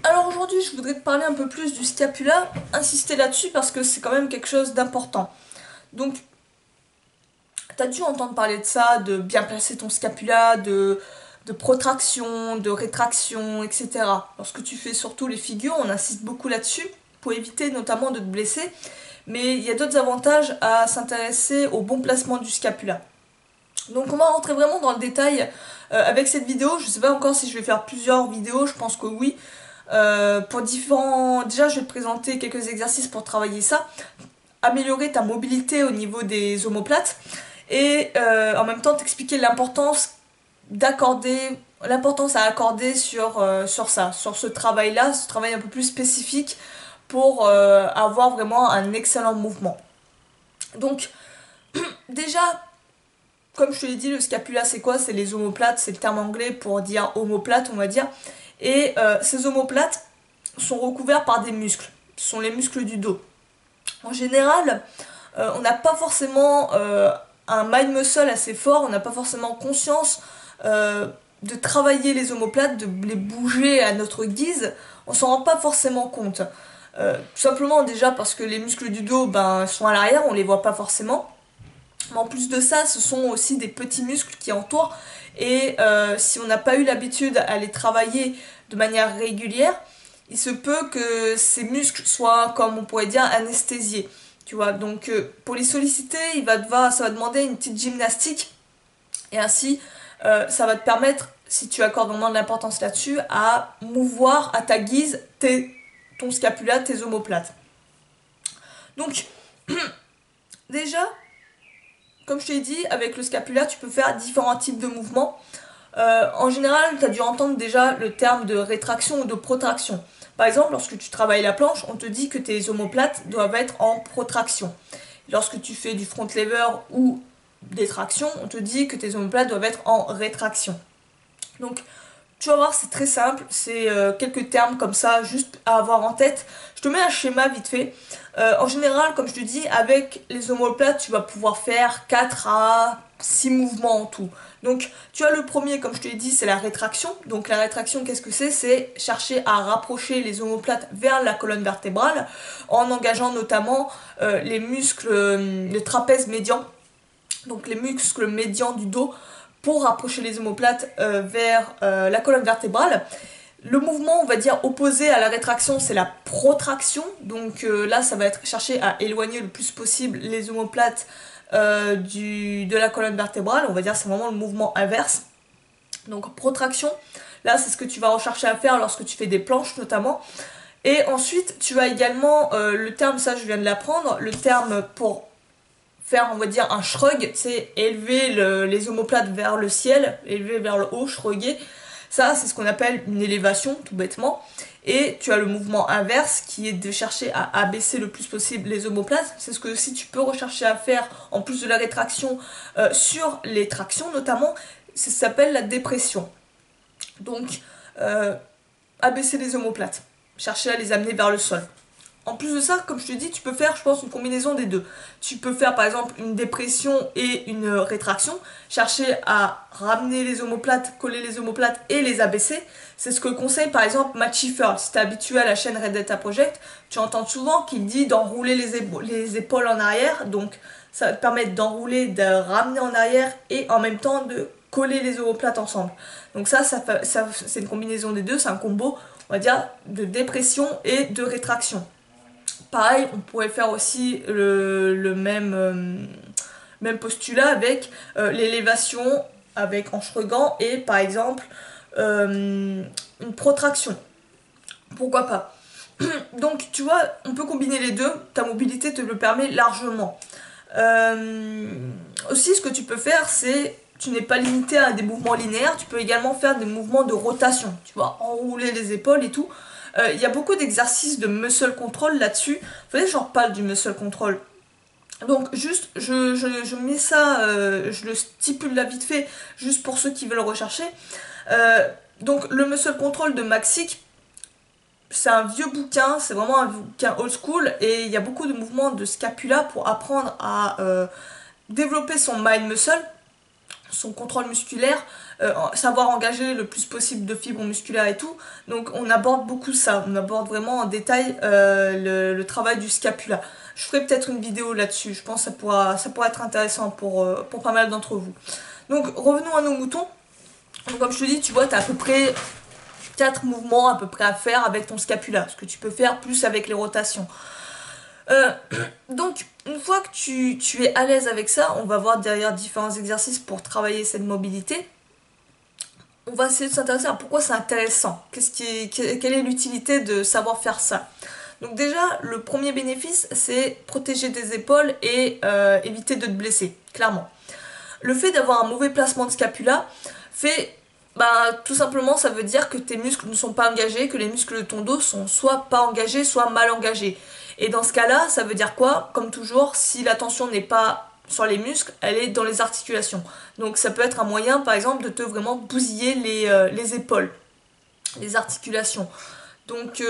Alors aujourd'hui, je voudrais te parler un peu plus du scapula, insister là-dessus parce que c'est quand même quelque chose d'important. Donc, t'as dû entendre parler de ça, de bien placer ton scapula, de protraction, de rétraction, etc. Lorsque tu fais surtout les figures, on insiste beaucoup là-dessus pour éviter notamment de te blesser. Mais il y a d'autres avantages à s'intéresser au bon placement du scapula. Donc on va rentrer vraiment dans le détail avec cette vidéo. Je sais pas encore si je vais faire plusieurs vidéos, je pense que oui. Pour différents... Déjà, je vais te présenter quelques exercices pour travailler ça, améliorer ta mobilité au niveau des omoplates et en même temps t'expliquer l'importance à accorder sur ça, sur ce travail-là, ce travail un peu plus spécifique pour avoir vraiment un excellent mouvement. Donc, déjà, comme je te l'ai dit, le scapula c'est quoi? C'est les omoplates, c'est le terme anglais pour dire omoplate, on va dire. Et ces omoplates sont recouverts par des muscles. Ce sont les muscles du dos. En général, on n'a pas forcément un mind muscle assez fort, on n'a pas forcément conscience de travailler les omoplates, de les bouger à notre guise, on s'en rend pas forcément compte. Tout simplement déjà parce que les muscles du dos sont à l'arrière, on les voit pas forcément. Mais en plus de ça, ce sont aussi des petits muscles qui entourent et si on n'a pas eu l'habitude à les travailler de manière régulière, il se peut que ces muscles soient, comme on pourrait dire, anesthésiés. Tu vois, donc pour les solliciter, ça va demander une petite gymnastique et ainsi ça va te permettre, si tu accordes vraiment de l'importance là-dessus, à mouvoir à ta guise ton scapula, tes omoplates. Donc déjà, comme je t'ai dit, avec le scapula, tu peux faire différents types de mouvements. En général, tu as dû entendre déjà le terme de rétraction ou de protraction. Par exemple, lorsque tu travailles la planche, on te dit que tes omoplates doivent être en protraction. Lorsque tu fais du front lever ou des tractions, on te dit que tes omoplates doivent être en rétraction. Donc, tu vas voir, c'est très simple, c'est quelques termes comme ça, juste à avoir en tête. Je te mets un schéma vite fait. En général, comme je te dis, avec les omoplates, tu vas pouvoir faire 4 à 6 mouvements en tout. Donc, tu as le premier, comme je te l'ai dit, c'est la rétraction. Donc, la rétraction, qu'est-ce que c'est? C'est chercher à rapprocher les omoplates vers la colonne vertébrale en engageant notamment les muscles, le trapèze médian, donc les muscles médians du dos, pour rapprocher les omoplates vers la colonne vertébrale. Le mouvement, on va dire, opposé à la rétraction, c'est la protraction. Donc là, ça va être chercher à éloigner le plus possible les omoplates de la colonne vertébrale. On va dire c'est vraiment le mouvement inverse. Donc protraction, là, c'est ce que tu vas rechercher à faire lorsque tu fais des planches notamment. Et ensuite, tu as également le terme, ça je viens de l'apprendre, le terme pour faire, on va dire, un shrug, c'est élever les omoplates vers le ciel, élever vers le haut, shrugger. Ça, c'est ce qu'on appelle une élévation, tout bêtement. Et tu as le mouvement inverse qui est de chercher à abaisser le plus possible les omoplates. C'est ce que si tu peux rechercher à faire en plus de la rétraction sur les tractions notamment, ça s'appelle la dépression. Donc, abaisser les omoplates, chercher à les amener vers le sol. En plus de ça, comme je te dis, tu peux faire, je pense, une combinaison des deux. Tu peux faire, par exemple, une dépression et une rétraction. Chercher à ramener les omoplates, coller les omoplates et les abaisser. C'est ce que conseille, par exemple, Matt Schiffer. Si tu es habitué à la chaîne Red Data Project, tu entends souvent qu'il dit d'enrouler les épaules en arrière. Donc, ça va te permettre d'enrouler, de ramener en arrière et en même temps de coller les omoplates ensemble. Donc ça c'est une combinaison des deux, c'est un combo, on va dire, de dépression et de rétraction. Pareil, on pourrait faire aussi le même postulat avec l'élévation avec en shruggant et par exemple une protraction. Pourquoi pas? Donc tu vois, on peut combiner les deux, ta mobilité te le permet largement. Euh, Aussi, ce que tu peux faire, c'est tu n'es pas limité à des mouvements linéaires, tu peux également faire des mouvements de rotation, tu vois, enrouler les épaules et tout. Il y a beaucoup d'exercices de muscle control là-dessus. Faudrait que j'en reparle du muscle control. Donc juste, je mets ça, je le stipule là vite fait, juste pour ceux qui veulent rechercher. Donc le muscle control de Maxic, c'est un vieux bouquin, c'est vraiment un bouquin old school, et il y a beaucoup de mouvements de scapula pour apprendre à développer son mind muscle. son contrôle musculaire, savoir engager le plus possible de fibres musculaires et tout. Donc on aborde beaucoup ça, on aborde vraiment en détail le travail du scapula. Je ferai peut-être une vidéo là-dessus, je pense que ça pourra être intéressant pour pas mal d'entre vous. Donc revenons à nos moutons. Donc, comme je te dis, tu vois, tu as à peu près 4 mouvements à peu près à faire avec ton scapula, ce que tu peux faire plus avec les rotations. Donc une fois que tu es à l'aise avec ça, on va voir derrière différents exercices pour travailler cette mobilité. On va essayer de s'intéresser à pourquoi c'est intéressant, quelle est l'utilité de savoir faire ça. Donc déjà, le premier bénéfice, c'est protéger tes épaules et éviter de te blesser, clairement. Le fait d'avoir un mauvais placement de scapula fait, tout simplement, ça veut dire que tes muscles ne sont pas engagés, que les muscles de ton dos sont soit pas engagés, soit mal engagés. Et dans ce cas-là, ça veut dire quoi? Comme toujours, si la tension n'est pas sur les muscles, elle est dans les articulations. Donc ça peut être un moyen, par exemple, de te vraiment bousiller les épaules, les articulations. Donc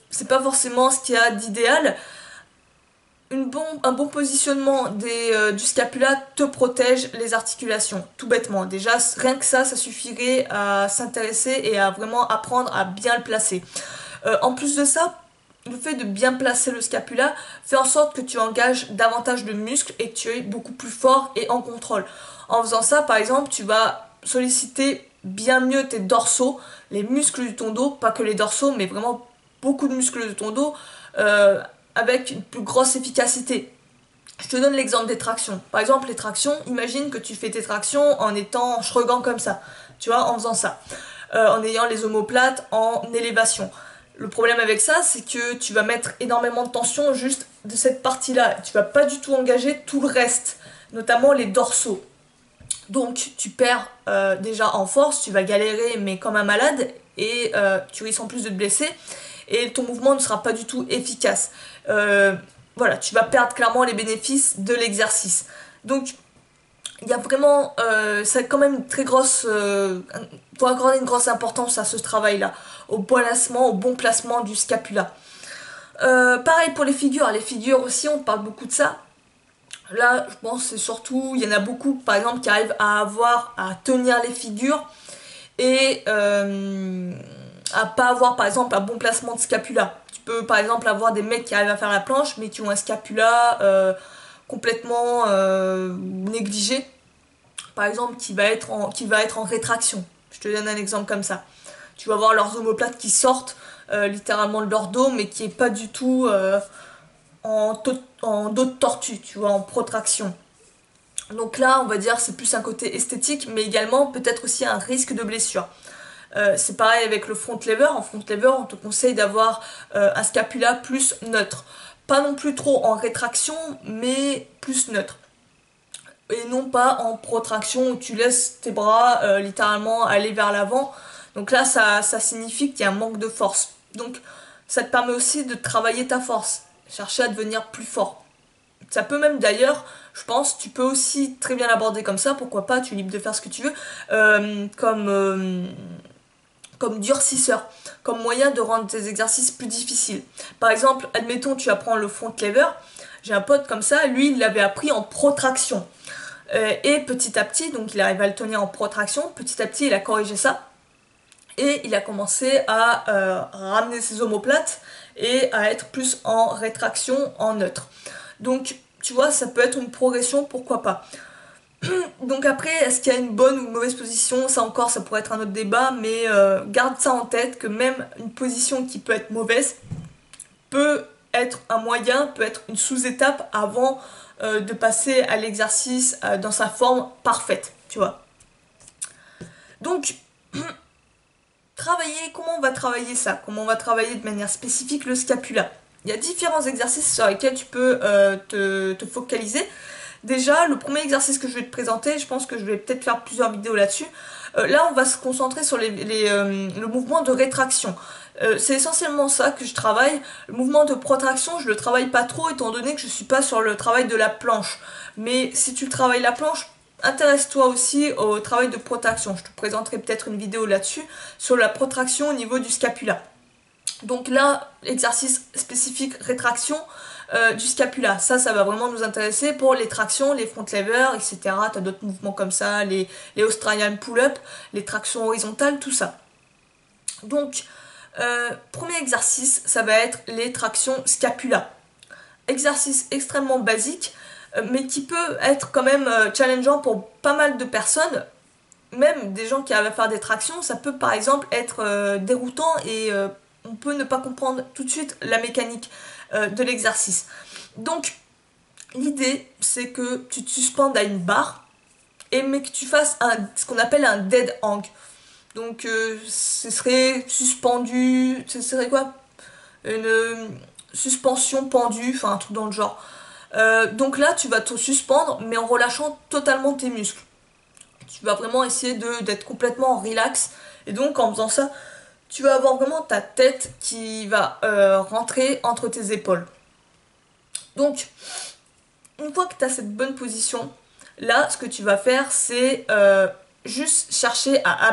c'est pas forcément ce qu'il y a d'idéal. Un bon positionnement du scapula te protège les articulations, tout bêtement. Déjà, rien que ça suffirait à s'intéresser et à vraiment apprendre à bien le placer. En plus de ça, le fait de bien placer le scapula fait en sorte que tu engages davantage de muscles et que tu es beaucoup plus fort et en contrôle. En faisant ça, par exemple, tu vas solliciter bien mieux tes dorsaux, les muscles de ton dos, pas que les dorsaux, mais vraiment beaucoup de muscles de ton dos, avec une plus grosse efficacité. Je te donne l'exemple des tractions. Par exemple, les tractions, imagine que tu fais tes tractions en étant shruggant comme ça, tu vois, en faisant ça, en ayant les omoplates en élévation. Le problème avec ça, c'est que tu vas mettre énormément de tension juste de cette partie-là. Tu vas pas du tout engager tout le reste, notamment les dorsaux. Donc tu perds déjà en force, tu vas galérer mais comme un malade et tu risques en plus de te blesser et ton mouvement ne sera pas du tout efficace. Voilà, tu vas perdre clairement les bénéfices de l'exercice. Donc il y a vraiment, ça a quand même une très grosse, faut accorder une grosse importance à ce travail-là, au bon placement du scapula. Pareil pour les figures aussi, on parle beaucoup de ça. Là, je pense que c'est surtout, il y en a beaucoup, par exemple, qui arrivent à tenir les figures et à pas avoir, par exemple, un bon placement de scapula. Tu peux, par exemple, avoir des mecs qui arrivent à faire la planche, mais qui ont un scapula complètement négligé, par exemple, qui va être en rétraction. Je te donne un exemple comme ça. Tu vas voir leurs omoplates qui sortent littéralement de leur dos, mais qui est pas du tout en dos de tortue, tu vois, en protraction. Donc là, on va dire, c'est plus un côté esthétique, mais également peut-être aussi un risque de blessure. C'est pareil avec le front lever. En front lever, on te conseille d'avoir un scapula plus neutre. Pas non plus trop en rétraction, mais plus neutre. Et non pas en protraction où tu laisses tes bras littéralement aller vers l'avant. Donc là, ça signifie qu'il y a un manque de force. Donc ça te permet aussi de travailler ta force, chercher à devenir plus fort. Ça peut même d'ailleurs, je pense, tu peux aussi très bien l'aborder comme ça, pourquoi pas, tu es libre de faire ce que tu veux, comme durcisseur, comme moyen de rendre tes exercices plus difficiles. Par exemple, admettons tu apprends le front lever, j'ai un pote comme ça, lui il l'avait appris en protraction. Et petit à petit, donc il arrive à le tenir en protraction, petit à petit il a corrigé ça, et il a commencé à ramener ses omoplates et à être plus en rétraction, en neutre. Donc tu vois, ça peut être une progression, pourquoi pas. Donc après, est-ce qu'il y a une bonne ou une mauvaise position? Ça encore, ça pourrait être un autre débat, mais garde ça en tête, que même une position qui peut être mauvaise peut être un moyen, peut être une sous-étape avant de passer à l'exercice dans sa forme parfaite, tu vois. Donc, comment on va travailler ça? Comment on va travailler de manière spécifique le scapula? Il y a différents exercices sur lesquels tu peux te focaliser. Déjà, le premier exercice que je vais te présenter, je pense que je vais peut-être faire plusieurs vidéos là-dessus. Là, on va se concentrer sur le mouvement de rétraction. C'est essentiellement ça que je travaille. Le mouvement de protraction, je le travaille pas trop étant donné que je suis pas sur le travail de la planche. Mais si tu travailles la planche, intéresse-toi aussi au travail de protraction. Je te présenterai peut-être une vidéo là-dessus sur la protraction au niveau du scapula. Donc là, exercice spécifique rétraction du scapula. Ça va vraiment nous intéresser pour les tractions, les front levers, etc. Tu as d'autres mouvements comme ça, les Australian pull-up, les tractions horizontales, tout ça. Donc, premier exercice, ça va être les tractions scapula. Exercice extrêmement basique, mais qui peut être quand même challengeant pour pas mal de personnes. Même des gens qui arrivent à faire des tractions, ça peut par exemple être déroutant et on peut ne pas comprendre tout de suite la mécanique de l'exercice. Donc, l'idée, c'est que tu te suspendes à une barre, mais que tu fasses ce qu'on appelle un dead hang. Donc, ce serait suspendu, ce serait quoi? Une suspension pendue, enfin un truc dans le genre. Donc là, tu vas te suspendre, mais en relâchant totalement tes muscles. Tu vas vraiment essayer d'être complètement relax. Et donc, en faisant ça, tu vas avoir vraiment ta tête qui va rentrer entre tes épaules. Donc, une fois que tu as cette bonne position, là, ce que tu vas faire, c'est juste chercher à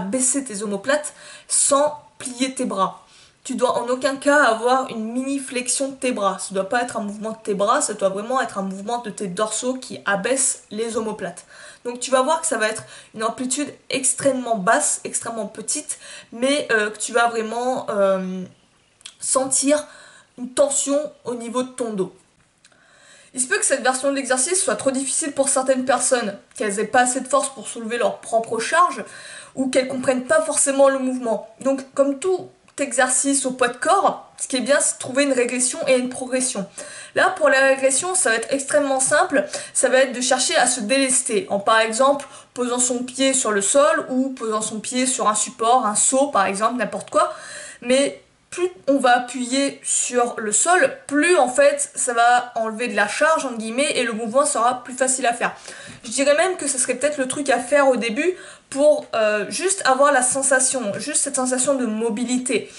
baisser tes omoplates sans plier tes bras. Tu dois en aucun cas avoir une mini flexion de tes bras. Ça ne doit pas être un mouvement de tes bras, ça doit vraiment être un mouvement de tes dorsaux qui abaissent les omoplates. Donc tu vas voir que ça va être une amplitude extrêmement basse, extrêmement petite, mais que tu vas vraiment sentir une tension au niveau de ton dos. Il se peut que cette version de l'exercice soit trop difficile pour certaines personnes, qu'elles n'aient pas assez de force pour soulever leur propre charge, ou qu'elles ne comprennent pas forcément le mouvement. Donc comme tout exercice au poids de corps, ce qui est bien, c'est de trouver une régression et une progression. Là, pour la régression, ça va être extrêmement simple. Ça va être de chercher à se délester, en par exemple posant son pied sur le sol ou posant son pied sur un support, un seau par exemple, n'importe quoi. Mais plus on va appuyer sur le sol, plus en fait ça va enlever de la charge entre guillemets et le mouvement sera plus facile à faire. Je dirais même que ce serait peut-être le truc à faire au début pour juste avoir la sensation, juste cette sensation de mobilité.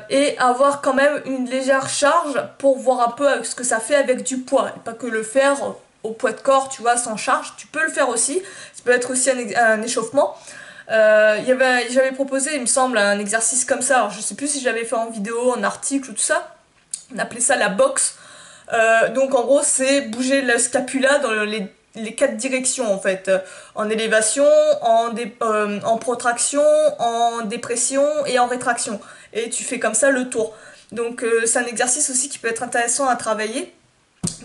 Et avoir quand même une légère charge pour voir un peu ce que ça fait avec du poids. Et pas que le faire au poids de corps, tu vois, sans charge. Tu peux le faire aussi. Ça peut être aussi un échauffement. J'avais proposé, il me semble, un exercice comme ça. Alors, je sais plus si j'avais fait en vidéo, en article ou tout ça. On appelait ça la boxe. Donc en gros, c'est bouger le scapula dans les quatre directions en fait. En élévation, en protraction, en dépression et en rétraction. Et tu fais comme ça le tour. Donc c'est un exercice aussi qui peut être intéressant à travailler.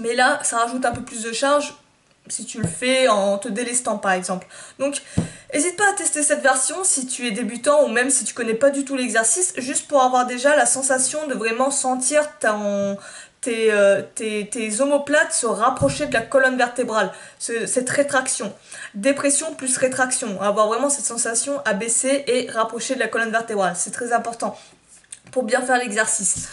Mais là, ça rajoute un peu plus de charge si tu le fais en te délestant par exemple. Donc n'hésite pas à tester cette version si tu es débutant ou même si tu connais pas du tout l'exercice, juste pour avoir déjà la sensation de vraiment sentir tes omoplates se rapprocher de la colonne vertébrale, cette rétraction. Dépression plus rétraction, avoir vraiment cette sensation à baisser et rapprocher de la colonne vertébrale, c'est très important pour bien faire l'exercice.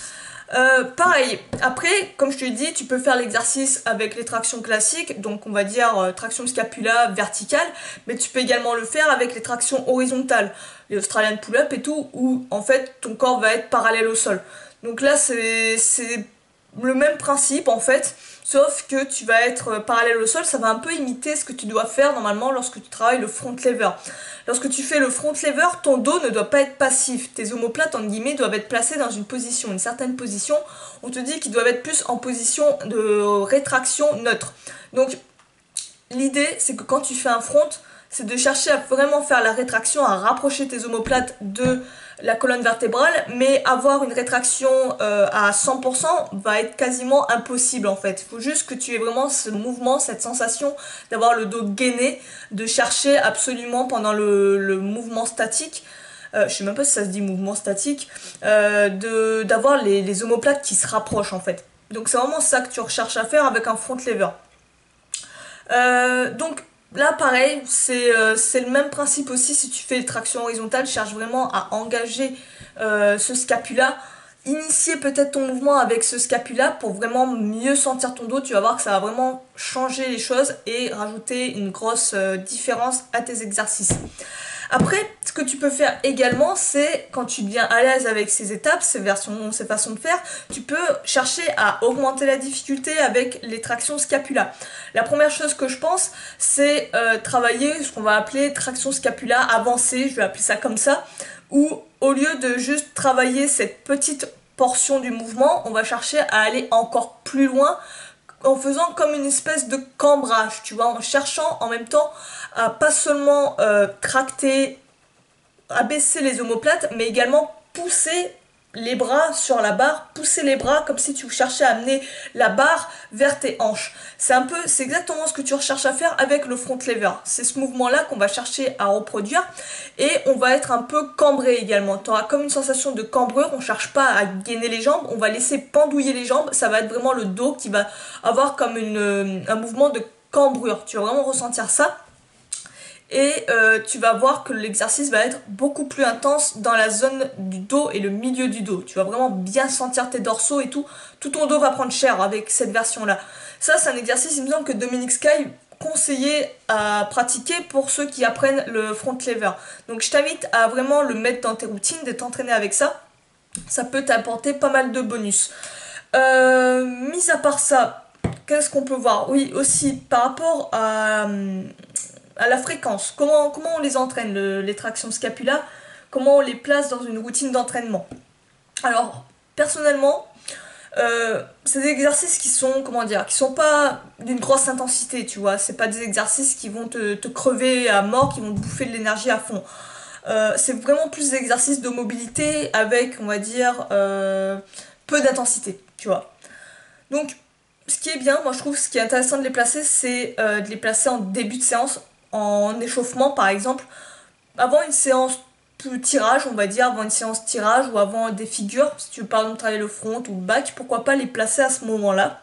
Pareil, après, comme je te l'ai dit, tu peux faire l'exercice avec les tractions classiques, donc on va dire traction scapula verticale, mais tu peux également le faire avec les tractions horizontales, les Australian pull-up et tout, où en fait ton corps va être parallèle au sol. Donc là, c'est le même principe en fait, sauf que tu vas être parallèle au sol, ça va un peu imiter ce que tu dois faire normalement lorsque tu travailles le front lever. Lorsque tu fais le front lever, ton dos ne doit pas être passif, tes omoplates en guillemets doivent être placées dans une certaine position, on te dit qu'ils doivent être plus en position de rétraction neutre. Donc l'idée c'est que quand tu fais un front, c'est de chercher à vraiment faire la rétraction, à rapprocher tes omoplates de la colonne vertébrale, mais avoir une rétraction à 100% va être quasiment impossible en fait. Il faut juste que tu aies vraiment ce mouvement, cette sensation d'avoir le dos gainé, de chercher absolument pendant le mouvement statique, je sais même pas si ça se dit mouvement statique, d'avoir les omoplates qui se rapprochent en fait. Donc c'est vraiment ça que tu recherches à faire avec un front lever. Donc là pareil, c'est le même principe aussi si tu fais les tractions horizontales, cherche vraiment à engager ce scapula, initier peut-être ton mouvement avec ce scapula pour vraiment mieux sentir ton dos, tu vas voir que ça va vraiment changer les choses et rajouter une grosse différence à tes exercices. Après, ce que tu peux faire également, c'est quand tu deviens à l'aise avec ces étapes, ces versions, ces façons de faire, tu peux chercher à augmenter la difficulté avec les tractions scapula. La première chose que je pense, c'est travailler ce qu'on va appeler traction scapula avancée, je vais appeler ça comme ça, où au lieu de juste travailler cette petite portion du mouvement, on va chercher à aller encore plus loin en faisant comme une espèce de cambrage, tu vois, en cherchant en même temps à pas seulement tracter, abaisser les omoplates, mais également pousser les bras sur la barre, pousser les bras comme si tu cherchais à amener la barre vers tes hanches. C'est exactement ce que tu recherches à faire avec le front lever. C'est ce mouvement-là qu'on va chercher à reproduire et on va être un peu cambré également. Tu auras comme une sensation de cambrure, on cherche pas à gainer les jambes, on va laisser pendouiller les jambes, ça va être vraiment le dos qui va avoir comme un mouvement de cambrure. Tu vas vraiment ressentir ça. Et tu vas voir que l'exercice va être beaucoup plus intense dans la zone du dos et le milieu du dos. Tu vas vraiment bien sentir tes dorsaux et tout. Tout ton dos va prendre cher avec cette version-là. Ça, c'est un exercice, il me semble que Dominic Sky conseillait à pratiquer pour ceux qui apprennent le front lever. Donc je t'invite à vraiment le mettre dans tes routines, de t'entraîner avec ça. Ça peut t'apporter pas mal de bonus. Mis à part ça, qu'est-ce qu'on peut voir? Oui, aussi par rapport à la fréquence. Comment on les entraîne, les tractions scapula? Comment on les place dans une routine d'entraînement? Alors, personnellement, c'est des exercices qui sont, comment dire, qui sont pas d'une grosse intensité, tu vois. C'est pas des exercices qui vont te crever à mort, qui vont te bouffer de l'énergie à fond. C'est vraiment plus des exercices de mobilité avec, on va dire, peu d'intensité, tu vois. Donc, ce qui est bien, moi je trouve, ce qui est intéressant de les placer, c'est de les placer en début de séance, en échauffement par exemple, avant une séance plus tirage, on va dire, avant une séance tirage ou avant des figures, si tu veux par exemple travailler le front ou le back, pourquoi pas les placer à ce moment-là,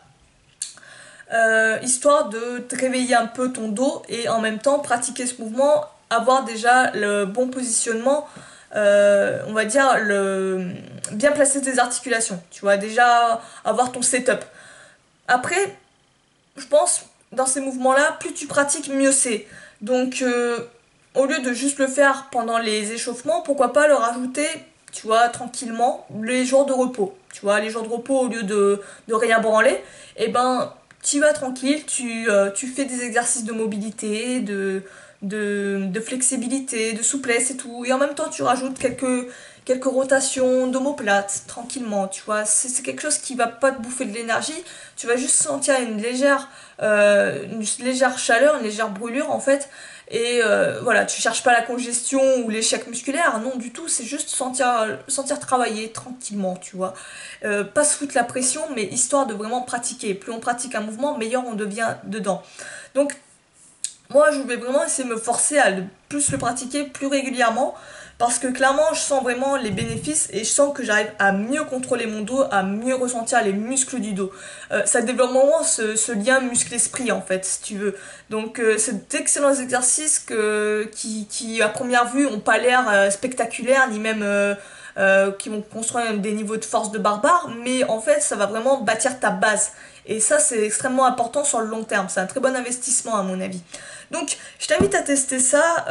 histoire de te réveiller un peu ton dos et en même temps pratiquer ce mouvement, avoir déjà le bon positionnement, on va dire, bien placer tes articulations, tu vois, déjà avoir ton setup. Après, je pense, dans ces mouvements-là, plus tu pratiques, mieux c'est. Donc, au lieu de juste le faire pendant les échauffements, pourquoi pas le rajouter, tu vois, tranquillement, les jours de repos. Tu vois, les jours de repos, au lieu de rien branler, et ben, tu vas tranquille, tu fais des exercices de mobilité, de flexibilité, de souplesse et tout. Et en même temps, tu rajoutes quelques rotations d'omoplates, tranquillement, tu vois. C'est quelque chose qui va pas te bouffer de l'énergie. Tu vas juste sentir une légère chaleur, une légère brûlure en fait. Et voilà, tu cherches pas la congestion ou l'échec musculaire, non du tout, c'est juste sentir travailler tranquillement, tu vois. Pas se foutre la pression, mais histoire de vraiment pratiquer. Plus on pratique un mouvement, meilleur on devient dedans. Donc, moi, je vais vraiment essayer de me forcer à plus le pratiquer plus régulièrement parce que clairement, je sens vraiment les bénéfices et je sens que j'arrive à mieux contrôler mon dos, à mieux ressentir les muscles du dos. Ça développe vraiment ce lien muscle-esprit en fait, si tu veux. Donc, c'est d'excellents exercices qui, à première vue, ont pas l'air spectaculaires ni même qui vont construire des niveaux de force de barbare, mais en fait, ça va vraiment bâtir ta base. Et ça, c'est extrêmement important sur le long terme. C'est un très bon investissement à mon avis. Donc, je t'invite à tester ça.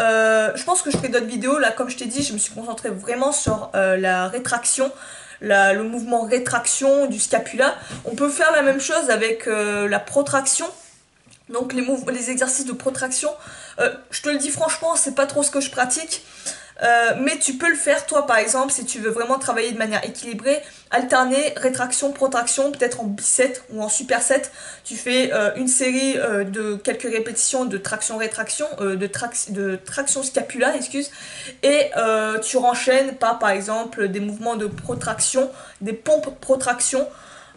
Je pense que je ferai d'autres vidéos. Là, comme je t'ai dit, je me suis concentrée vraiment sur la rétraction, le mouvement rétraction du scapula. On peut faire la même chose avec la protraction. Donc, les exercices de protraction. Je te le dis franchement, c'est pas trop ce que je pratique. Mais tu peux le faire toi par exemple si tu veux vraiment travailler de manière équilibrée, alterner rétraction, protraction, peut-être en biceps ou en superset. Tu fais une série de quelques répétitions de traction-rétraction, de traction scapula, excuse, et tu renchaînes par exemple des mouvements de protraction, des pompes protraction.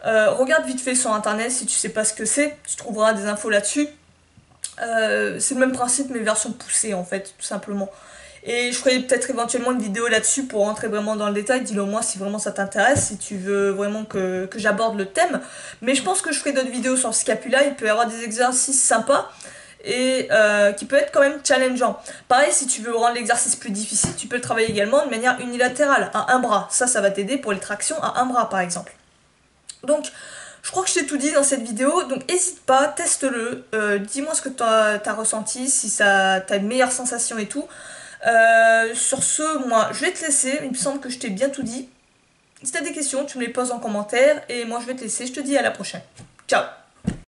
Regarde vite fait sur internet si tu sais pas ce que c'est, tu trouveras des infos là-dessus. C'est le même principe mais version poussée en fait, tout simplement. Et je ferai peut-être éventuellement une vidéo là-dessus pour rentrer vraiment dans le détail. Dis-le moi si vraiment ça t'intéresse, si tu veux vraiment que j'aborde le thème. Mais je pense que je ferai d'autres vidéos sur le scapula. Il peut y avoir des exercices sympas et qui peut être quand même challengeant. Pareil, si tu veux rendre l'exercice plus difficile, tu peux le travailler également de manière unilatérale, à un bras. Ça va t'aider pour les tractions à un bras par exemple. Donc, je crois que je t'ai tout dit dans cette vidéo, donc n'hésite pas, teste-le, dis-moi ce que tu as ressenti, si t'as une meilleure sensation et tout. Sur ce, moi, je vais te laisser. Il me semble que je t'ai bien tout dit. Si t'as des questions, tu me les poses en commentaire. Et moi, je vais te laisser. Je te dis à la prochaine. Ciao!